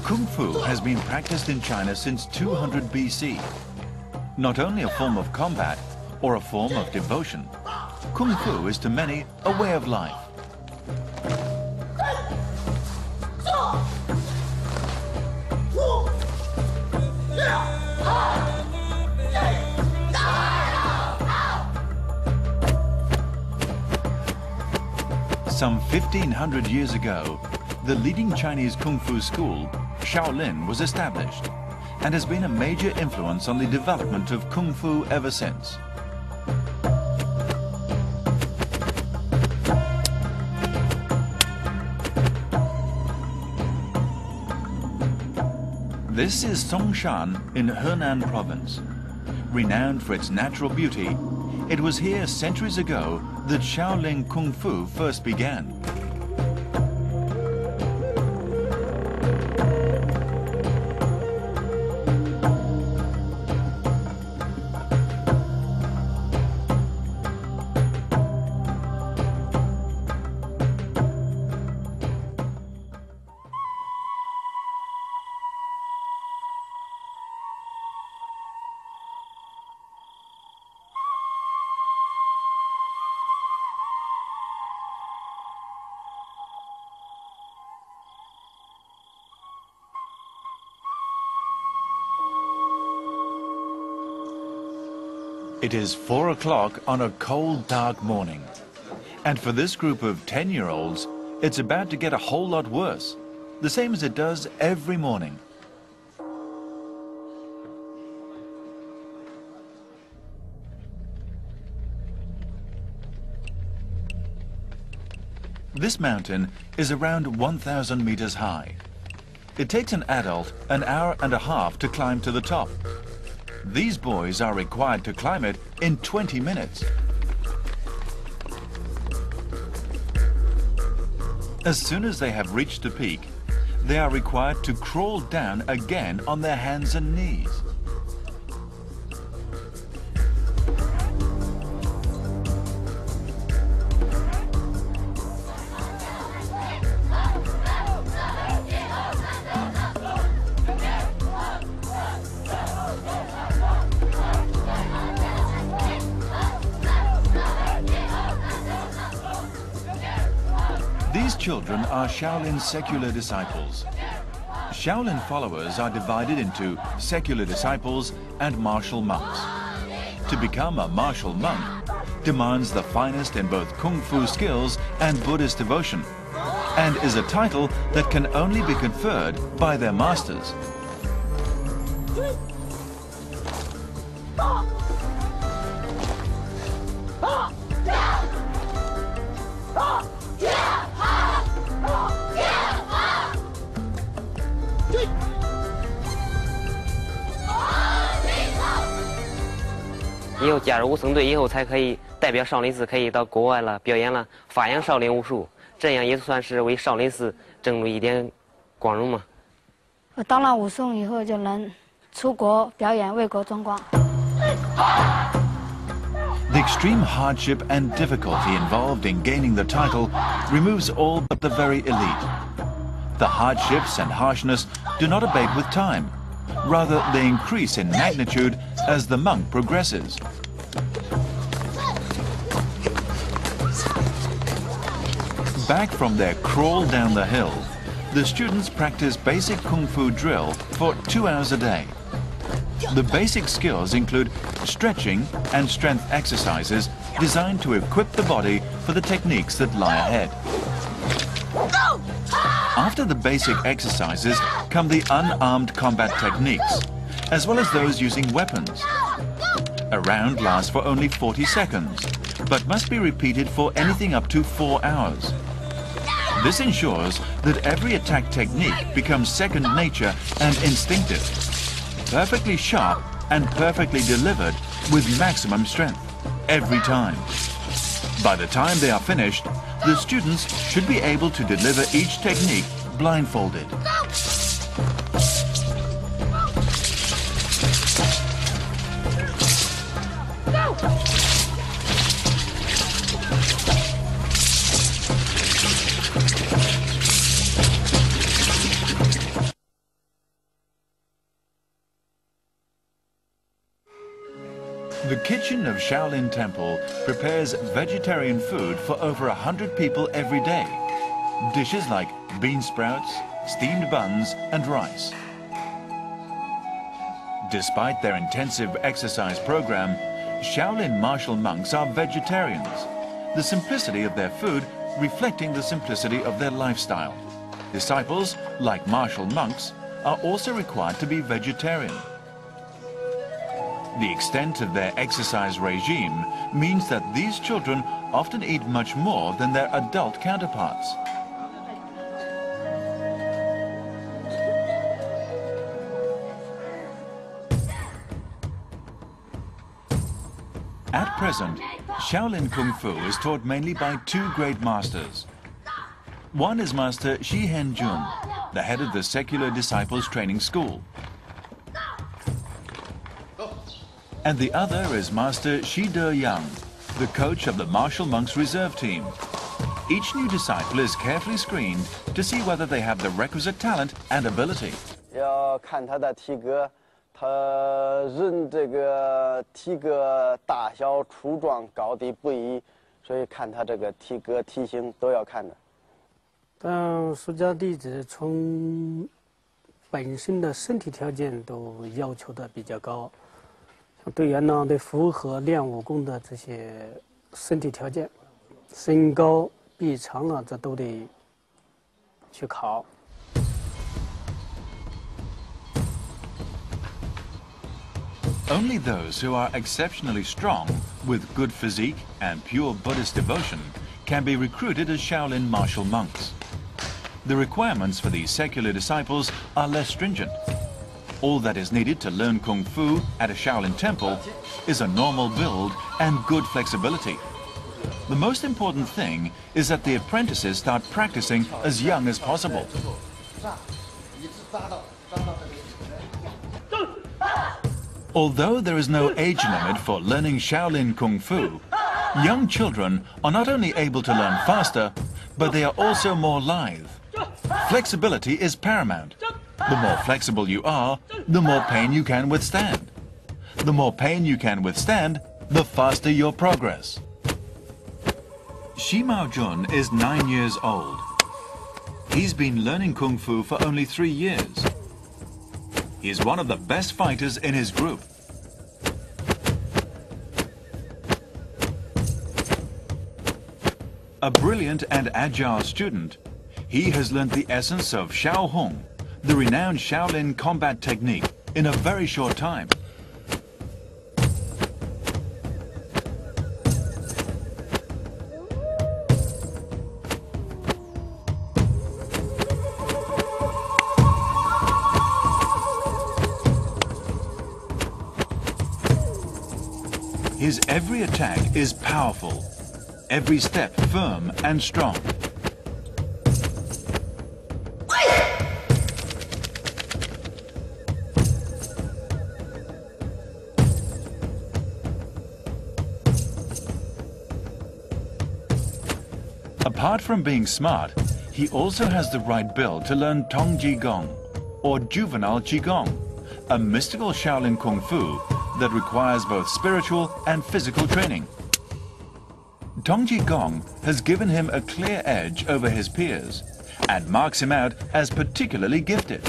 Kung Fu has been practiced in China since 200 BC. Not only a form of combat or a form of devotion, Kung Fu is to many a way of life. Some 1500 years ago, the leading Chinese Kung Fu school, Shaolin, was established and has been a major influence on the development of Kung Fu ever since. This is Songshan in Henan province. Renowned for its natural beauty, it was here centuries ago that Shaolin Kung Fu first began. It is 4 o'clock on a cold, dark morning. And for this group of 10-year-olds, it's about to get a whole lot worse, the same as it does every morning. This mountain is around 1,000 meters high. It takes an adult an hour and a half to climb to the top. These boys are required to climb it in 20 minutes. As soon as they have reached the peak, they are required to crawl down again on their hands and knees. These children are Shaolin secular disciples. Shaolin followers are divided into secular disciples and martial monks. To become a martial monk demands the finest in both Kung Fu skills and Buddhist devotion, and is a title that can only be conferred by their masters.以后加入武僧队以后，才可以代表少林寺可以到国外了，表演了，发扬少林武术，这样也算是为少林寺争取一点光荣嘛。我当了武僧以后，就能出国表演，为国争光。The extreme hardship and difficulty involved in gaining the title removes all but the very elite. The hardships and harshness do not abate with time. Rather, they increase in magnitude as the monk progresses. Back from their crawl down the hill, the students practice basic Kung Fu drill for 2 hours a day. The basic skills include stretching and strength exercises designed to equip the body for the techniques that lie ahead. After the basic exercises come the unarmed combat techniques, as well as those using weapons. A round lasts for only 40 seconds, but must be repeated for anything up to 4 hours. This ensures that every attack technique becomes second nature and instinctive, perfectly sharp and perfectly delivered with maximum strength, every time. By the time they are finished, the students should be able to deliver each technique blindfolded. The kitchen of Shaolin Temple prepares vegetarian food for over 100 people every day. Dishes like bean sprouts, steamed buns and rice. Despite their intensive exercise program, Shaolin martial monks are vegetarians, the simplicity of their food reflecting the simplicity of their lifestyle. Disciples, like martial monks, are also required to be vegetarian. The extent of their exercise regime means that these children often eat much more than their adult counterparts. At present, Shaolin Kung Fu is taught mainly by two great masters. One is Master Shi Hen Jun, the head of the Secular Disciples Training School. And the other is Master Shi De Yang, the coach of the Martial Monks Reserve Team. Each new disciple is carefully screened to see whether they have the requisite talent and ability. 要看他的体格，他人这个体格大小、粗壮、高低不一，所以看他这个体格、体型都要看的。但出家弟子从本身的身体条件都要求的比较高，像队员呢得符合练武功的这些身体条件，身高、臂长啊，这都得去考。 Only those who are exceptionally strong, with good physique and pure Buddhist devotion, can be recruited as Shaolin martial monks. The requirements for these secular disciples are less stringent. All that is needed to learn Kung Fu at a Shaolin temple is a normal build and good flexibility. The most important thing is that the apprentices start practicing as young as possible. Although there is no age limit for learning Shaolin Kung Fu, young children are not only able to learn faster, but they are also more lithe. Flexibility is paramount. The more flexible you are, the more pain you can withstand. The more pain you can withstand, the faster your progress. Shi Mao Jun is 9 years old. He's been learning Kung Fu for only 3 years. He is one of the best fighters in his group. A brilliant and agile student, he has learnt the essence of Shao Hung, the renowned Shaolin combat technique, in a very short time. His every attack is powerful, every step firm and strong. Apart from being smart, he also has the right build to learn Tong Ji Gong, or juvenile Qigong, a mystical Shaolin Kung Fu that requires both spiritual and physical training. Tong Ji Gong has given him a clear edge over his peers and marks him out as particularly gifted.